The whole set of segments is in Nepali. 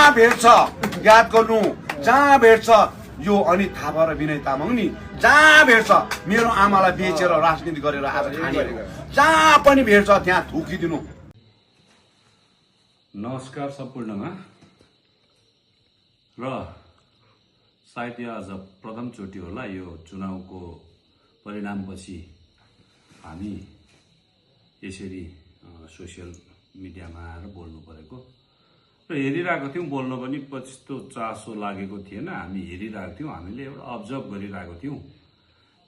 जहाँ भेट्छ याद गर्नु, जहाँ भेट्छ यो अनित थापा र विनय तामाङ नि जहाँ भेट्छ मेरो आमालाई बेचेर राजनीति गरेर आज खाने जहाँ पनि भेट्छ त्यहाँ थुकिदिनु। नमस्कार सम्पूर्णमा। र सायद यो आज प्रथमचोटि होला यो चुनावको परिणामपछि हामी यसरी सोसियल मिडियामा आएर बोल्नु परेको र हेरिरहेको थियौँ। बोल्न पनि त्यस्तो चासो लागेको थिएन। हामी हेरिरहेको थियौँ, हामीले एउटा अब्जर्भ गरिरहेको थियौँ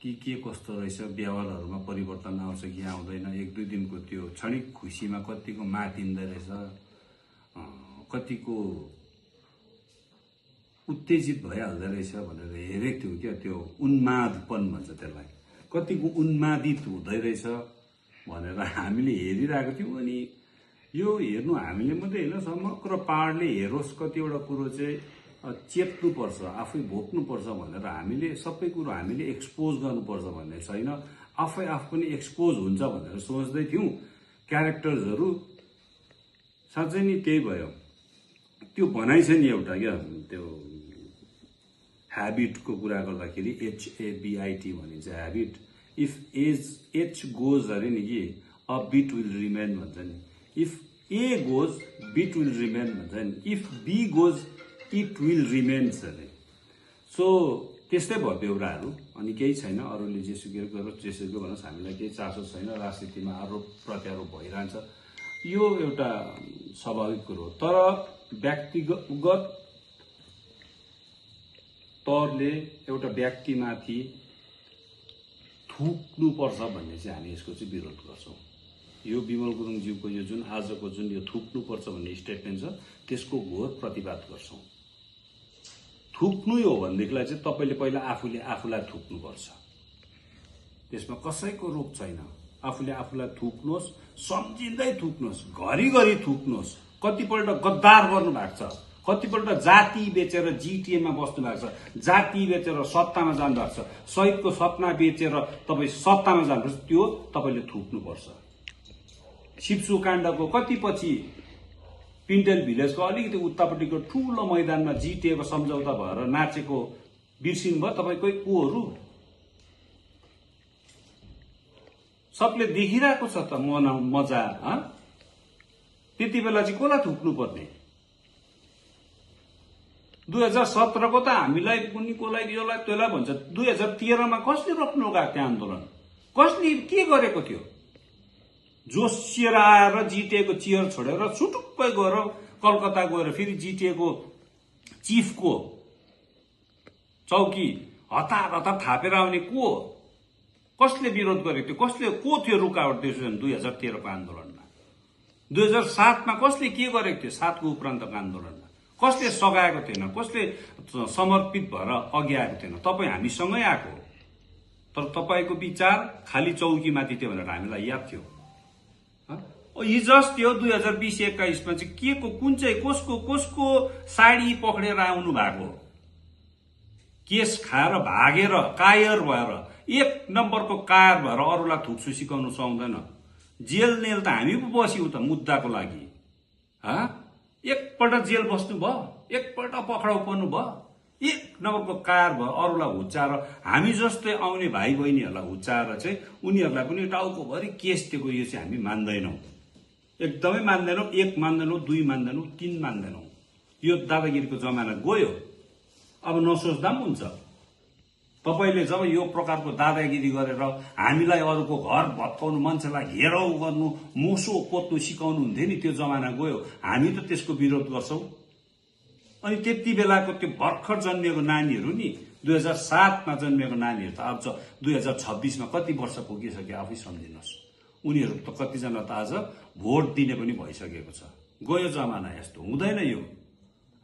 कि के कस्तो रहेछ, व्यवहारहरूमा परिवर्तन आउँछ कि आउँदैन। एक दुई दिनको त्यो क्षणिक खुसीमा कतिको मातिँदो रहेछ, कतिको उत्तेजित भइहाल्दो रहेछ भनेर हेरेको थियौँ। क्या त्यो उन्मादपन भन्छ त्यसलाई, कतिको उन्मादित हुँदै रहेछ भनेर हामीले हेरिरहेको थियौँ। अनि यो हेर्नु हामीले मात्रै होइन, समग्र पाहाडले हेरोस्, कतिवटा कुरो चाहिँ चेप्नुपर्छ, आफै भोग्नुपर्छ भनेर हामीले सबै कुरो हामीले एक्सपोज गर्नुपर्छ भन्ने छैन। आफै आफू पनि एक्सपोज हुन्छ भनेर सोच्दै थियौँ। क्यारेक्टर्सहरू साँच्चै नि त्यही भयो। त्यो भनाइ छ नि एउटा क्या, त्यो ह्याबिटको कुरा गर्दाखेरि HABIT भनिन्छ ह्याबिट। इफ एच गोज अरे नि कि अ बिट विल रिमेन भन्छ नि। If A goes bit will remain भन्छ नि। If B goes it will remains अरे। सो त्यस्तै भयो बेहोराहरू। अनि केही छैन, अरूले जेसुकै गरोस् जेसुकै भनोस्, हामीलाई केही चासो छैन। राजनीतिमा आरोप प्रत्यारोप भइरहन्छ, यो एउटा स्वाभाविक कुरो हो। तर व्यक्तिगत तौरले एउटा व्यक्तिमाथि थुक्नुपर्छ भन्ने चाहिँ हामी यसको चाहिँ विरोध गर्छौँ। यो विमल गुरुङज्यूको यो जुन आजको जुन यो थुक्नुपर्छ भन्ने स्टेटमेन्ट छ, त्यसको घोर प्रतिवाद गर्छौँ। थुक्नु हो भनेदेखिलाई चाहिँ तपाईँले पहिला आफूले आफूलाई थुक्नुपर्छ। त्यसमा कसैको रोक छैन। आफूले आफूलाई थुक्नुहोस्, सम्झिँदै थुक्नुहोस्, घरिघरि थुक्नुहोस्। कतिपल्ट गद्दार गर्नु भएको छ, कतिपल्ट जाति बेचेर जिटिएमा बस्नु भएको छ, जाति बेचेर सत्तामा जानु भएको छ, शहीदको सपना बेचेर तपाईँ सत्तामा जानुपर्छ, त्यो तपाईँले थुक्नुपर्छ। सिप्सु काण्डको कति पछि पिन्टेल भिलेजको अलिकति उत्तापट्टिको ठुलो मैदानमा जिटिएको सम्झौता भएर नाचेको बिर्सिनु भयो तपाईँकै कोहरू? सबले देखिरहेको छ त मजा। त्यति बेला चाहिँ कसलाई थुक्नु पर्ने? 2017 को त हामीलाई कुनै कसलाई यसलाई त्यसलाई भन्छ। 2013 मा कसले रोक्नु गएको थियो आन्दोलन? कसले के गरेको थियो? जोसिएर आएर जिटिएको चेयर छोडेर सुटुक्कै गएर कलकत्ता गएर फेरि जिटिएको चिफको चौकी हतार हतार थापेर आउने को? कसले विरोध गरेको थियो? कसले को थियो रुकावट दिएको 2013 को आन्दोलनमा? 2007 मा कसले के गरेको थियो? 7 को उपरान्तको आन्दोलनमा कसले सघाएको थिएन? कसले समर्पित भएर अघि आएको थिएन? तपाईँ हामीसँगै आएको, तर तपाईँको विचार खाली चौकीमाथि थियो भनेर हामीलाई याद थियो। हिजो त्यो 2020-21 मा चाहिँ के को कुन चाहिँ कसको साडी पक्रेर आउनु भएको? केस खाएर भागेर कायर भएर, एक नम्बरको कायर भएर अरूलाई थुक्सु सिकाउनु सुहाउँदैन। जेल नेल त हामी पो बस्यौं त मुद्दाको लागि। एकपल्ट जेल बस्नु भयो, एकपल्ट पक्राउ पर्नु भयो, एक नम्बरको कायर भयो। अरूलाई हुच्चाएर, हामी जस्तै आउने भाइ बहिनीहरूलाई हुच्चाएर चाहिँ उनीहरूलाई पनि टाउकोभरि केस दिएको, यो चाहिँ हामी मान्दैनौँ, एकदमै मान्दैनौँ। 1 मान्दैनौँ, 2 मान्दैनौँ, 3 मान्दैनौँ। यो दादागिरीको जमाना गयो, अब नसोच्दा पनि हुन्छ। तपाईले जब यो प्रकारको दादागिरी गरेर हामीलाई अरूको घर भत्काउनु, मान्छेलाई घेराउ गर्नु, मोसो पोत्नु सिकाउनु हुन्थ्यो नि, त्यो जमाना गयो। हामी त त्यसको विरोध गर्छौं। अनि त्यति बेलाको त्यो भर्खर जन्मिएको नानीहरू नि, 2007 मा जन्मिएको नानीहरू त अब 2026 मा कति वर्ष पुगिसक्यो आफै सम्झिनुहोस्। उनीहरू त कतिजना त आज भोट दिने पनि भइसकेको छ। गयो जमाना, यस्तो हुँदैन यो।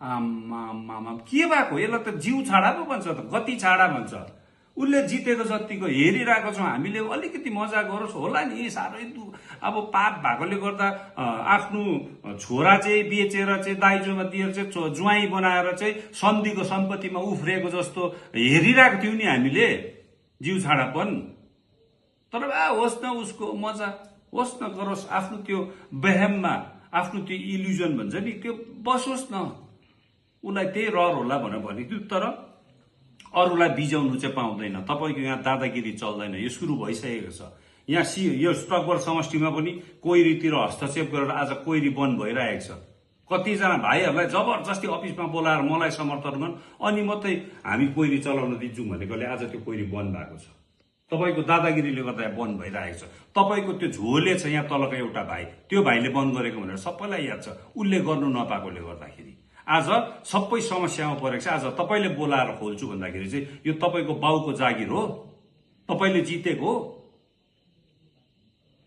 आमामा के भएको? यसलाई त जिउ छाडा पो भन्छ त, गति छाडा भन्छ। उसले जितेको जतिको हेरिरहेको छौँ हामीले, अलिकति मजा गरोस् होला नि। साह्रै अब पाप भएकोले गर्दा आफ्नो छोरा चाहिँ बेचेर चाहिँ दाइजोमा दिएर चाहिँ जुवाई बनाएर चाहिँ सन्धिको सम्पत्तिमा उफ्रिएको जस्तो हेरिरहेको थियौँ नि हामीले, जिउ छाडापन। तर होस् न उसको मजा, होस् न गरोस्, आफ्नो त्यो बेहममा, आफ्नो त्यो इल्युजन भन्छ नि, त्यो बसोस् न। उसलाई त्यही रहर होला भनेर भनेको थियो, तर अरूलाई बिजाउनु चाहिँ पाउँदैन। तपाईँको यहाँ दादागिरी चल्दैन, यो सुरु भइसकेको छ। यहाँ यो स्टकबर समष्टिमा पनि कोइरीतिर हस्तक्षेप गरेर आज कोइरी बन्द भइरहेको छ। कतिजना भाइहरूलाई जबरजस्ती अफिसमा बोलाएर मलाई समर्थन गर्नु अनि मात्रै हामी कोइरी चलाउन दिन्छौँ भनेकोले आज त्यो कोइरी बन्द भएको छ। तपाईँको दादागिरीले गर्दा बन्द भइरहेको छ। तपाईँको त्यो झोले छ यहाँ तलको एउटा भाइ, त्यो भाइले बन्द गरेको भनेर सबैलाई याद छ, उसले गर्नु नपाएकोले गर्दाखेरि आज सबै समस्यामा परेको छ। आज तपाईँले बोलाएर खोल्छु भन्दाखेरि चाहिँ यो तपाईँको बाउको जागिर हो, तपाईँले जितेको हो।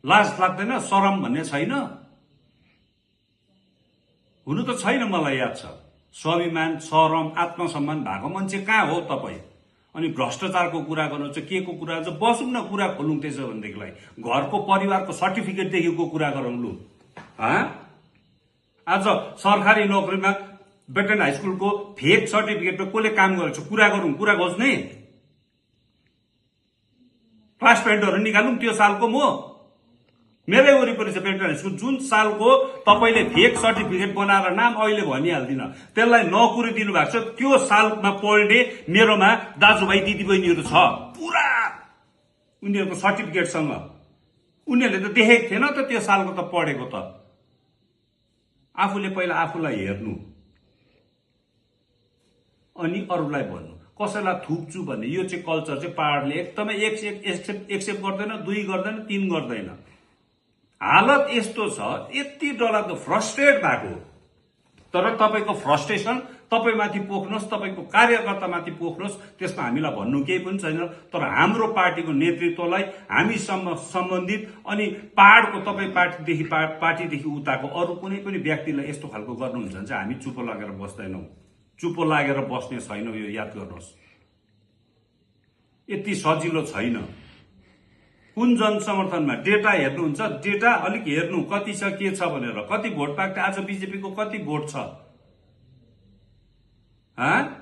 लाज लाग्दैन, शरम भन्ने छैन, हुनु त छैन। मलाई याद छ स्वाभिमान, शरम, आत्मसम्मान भएको मान्छे कहाँ हो तपाईँ? अनि भ्रष्टाचारको कुरा गर्नु चाहिँ के को कुरा चाहिँ बसौँ न, कुरा खोलौँ। त्यसो भनेदेखिलाई घरको परिवारको सर्टिफिकेटदेखिको कुरा गरौँ लु। आज सरकारी नोकरीमा बेटन हाई स्कुलको फेक सर्टिफिकेटमा कसले काम गरेको छ कुरा गरौँ, कुरा खोज्ने। क्लास पेन्टहरू निकालौँ त्यो सालको। मेरै वरिपरि छ बेटन हाई स्कुल, जुन सालको तपाईँले फेक सर्टिफिकेट बनाएर नाम अहिले भनिहाल्दिन, त्यसलाई नकुरिदिनु भएको छ। त्यो सालमा पढ्ने मेरोमा दाजुभाइ दिदीबहिनीहरू छ पुरा, उनीहरूको सर्टिफिकेटसँग। उनीहरूले त देखेको थिएन त त्यो सालको त पढेको त। आफूले पहिला आफूलाई हेर्नु अनि अरूलाई भन्नु। कसैलाई थुक्छु भन्ने यो चाहिँ कल्चर चाहिँ पहाडले एकदमै एक्सेप्ट गर्दैन, 2 गर्दैन, 3 गर्दैन। हालत यस्तो छ, यति डरलाग्दो फ्रस्ट्रेट भएको। तर तपाईँको फ्रस्ट्रेसन तपाईँमाथि पोख्नुहोस्, तपाईँको कार्यकर्तामाथि पोख्नुहोस्, त्यसमा हामीलाई भन्नु केही पनि छैन। तर हाम्रो पार्टीको नेतृत्वलाई हामीसम्म सम्बन्धित अनि पहाडको तपाईँ पार्टीदेखि उताको अरू कुनै पनि व्यक्तिलाई यस्तो खालको गर्नुहुन्छ भने चाहिँ हामी चुप लागेर बस्दैनौँ, चुप लागेर बस्ने छैनौँ। यो याद गर्नुहोस्, यति सजिलो छैन। कुन जनसमर्थनमा डेटा हेर्नुहुन्छ, डेटा अलिक हेर्नु कति छ के छ भनेर। कति भोट पाएको आज बीजेपीको कति भोट छ?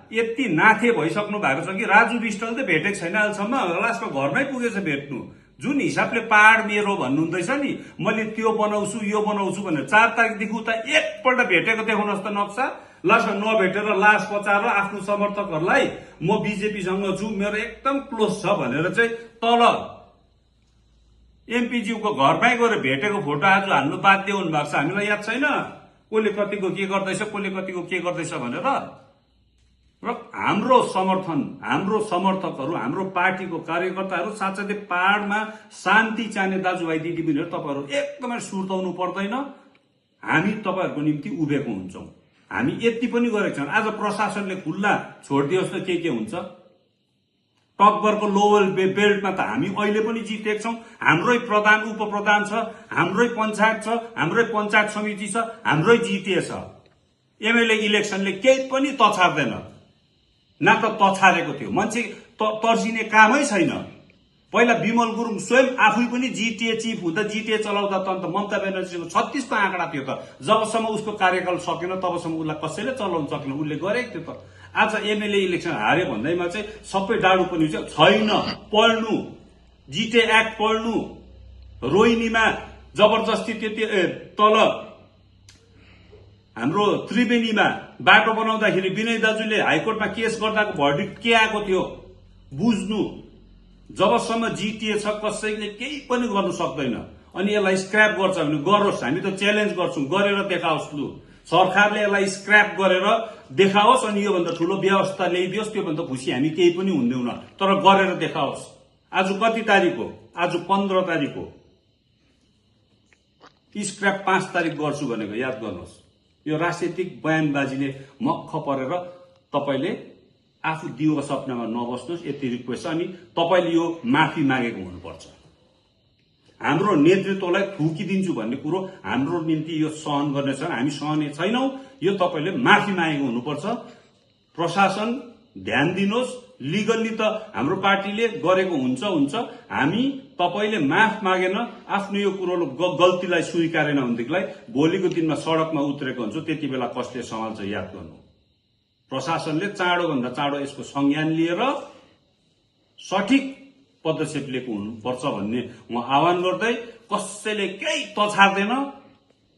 यति नाथे भइसक्नु भएको छ कि राजु विष्टले त भेटेको छैन अहिलेसम्म, लास्टमा घरमै पुगेछ भेट्नु। जुन हिसाबले पहाड मेरो भन्नुहुँदैछ नि, मैले त्यो बनाउँछु यो बनाउँछु भनेर 4 तारिकदेखि उता एकपल्ट भेटेको देखाउनुहोस् त नक्सा। लास्टमा नभेटेर लास पचाएर आफ्नो समर्थकहरूलाई म बिजेपीसँग छु, मेरो एकदम क्लोज छ भनेर चाहिँ तल एमपीज्यूको घरमै गएर भेटेको फोटो आज हाल्नु बाध्य हुनुभएको छ। हामीलाई याद छैन कसले कतिको के गर्दैछ, कसले कतिको के गर्दैछ भनेर। र हाम्रो समर्थन, हाम्रो समर्थकहरू, हाम्रो पार्टीको कार्यकर्ताहरू, साथसाथै पहाडमा शान्ति चाहने दाजुभाइ दिदीबहिनीहरू, तपाईँहरू एकदमै सुर्ताउनु पर्दैन। हामी तपाईँहरूको निम्ति उभिएको हुन्छौँ। हामी यति पनि गरेको छौँ। आज प्रशासनले खुल्ला छोडिदियोस् त के हुन्छ? टकबरको लोवर बेल्टमा त हामी अहिले पनि जितेका छौँ। हाम्रै प्रधान उपप्रधान छ, हाम्रै पञ्चायत छ, हाम्रै पञ्चायत समिति छ, हाम्रै जिटिए छ। एमएलए इलेक्सनले केही पनि तछार्दैन, न त तछारेको थियो। मान्छे तर्सिने कामै छैन। पहिला विमल गुरुङ स्वयं आफै पनि जिटिए चिफ हुँदा, जिटिए चलाउँदा त अन्त ममता ब्यानर्जीको 36 को आँकडा थियो त। जबसम्म उसको कार्यकाल सकेन तबसम्म उसलाई कसैले चलाउन सकेन, उसले गरेको थियो त। आज एमएलए इलेक्सन हार्यो भन्दैमा चाहिँ सबै डाडु पनि छैन। पढ्नु, जिटिए एक्ट पढ्नु। रोहिणीमा जबरजस्ती त्यति तल हाम्रो त्रिवेणीमा बाटो बनाउँदाखेरि विनय दाजुले हाइकोर्टमा केस गर्दाको भर्डिक्ट के आएको थियो बुझ्नु। जबसम्म जिटिए छ कसैले केही पनि गर्न सक्दैन। अनि यसलाई स्क्रैप गर्छ भने गरोस्, हामी त च्यालेन्ज गर्छौं, गरेर देखाओस्। लु सरकारले यसलाई स्क्रैप गरेर देखाओस् अनि योभन्दा ठूलो व्यवस्था ल्याइदियोस्, त्योभन्दा खुसी हामी केही पनि हुँदैनौँ, तर गरेर देखाओस्। आज कति तारिक हो? आज 15 तारिक हो। स्क्रैप 5 तारिक गर्छु भनेको याद गर्नुहोस्। यो राजनीतिक बयानबाजीले मक्ख परेर तपाईले आफू दिएको सपनामा नबस्नुहोस्, यति रिक्वेस्ट। अनि तपाईले यो माफी मागेको हुनुपर्छ। हाम्रो नेतृत्वलाई थुकिदिन्छु भन्ने कुरो हाम्रो निम्ति यो सहन गर्ने छैन, हामी सहने छैनौं। यो तपाईले माफी मागेको हुनुपर्छ। प्रशासन ध्यान दिनुहोस्। लिगल्ली त हाम्रो पार्टीले गरेको हुन्छ। हामी तपाईले माफ मागेन, आफ्नो यो कुरो गल्तीलाई स्वीकारेन भनेदेखिलाई भोलिको दिनमा सडकमा उत्रेको हुन्छ, त्यति बेला कसले सम्हाल्छ याद गर्नु। प्रशासनले चाँडोभन्दा चाँडो यसको संज्ञान लिएर सठिक पदक्षेप लिएको हुनुपर्छ भन्ने म आह्वान गर्दै, कसैले केही तछार्दैन।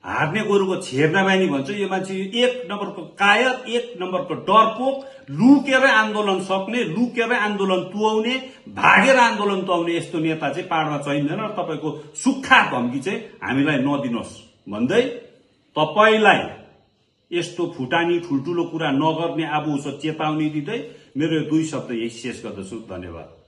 हार्ने गोरुको छेर्ना बानी भन्छ यो मान्छे एक नम्बरको कायर, एक नम्बरको डरपोक, लुकेरै आन्दोलन सक्ने, लुकेरै आन्दोलन तुहाउने, भागेर आन्दोलन तुहाउने यस्तो नेता चाहिँ पार्न चाहिँदैन र तपाईँको सुक्खा धम्की चाहिँ हामीलाई नदिनुहोस् भन्दै तपाईँलाई यस्तो फुटानी ठुल्ठुलो कुरा नगर्ने आबो चेतावनी दिँदै मेरो 2 शब्द यही शेष गर्दछु। धन्यवाद।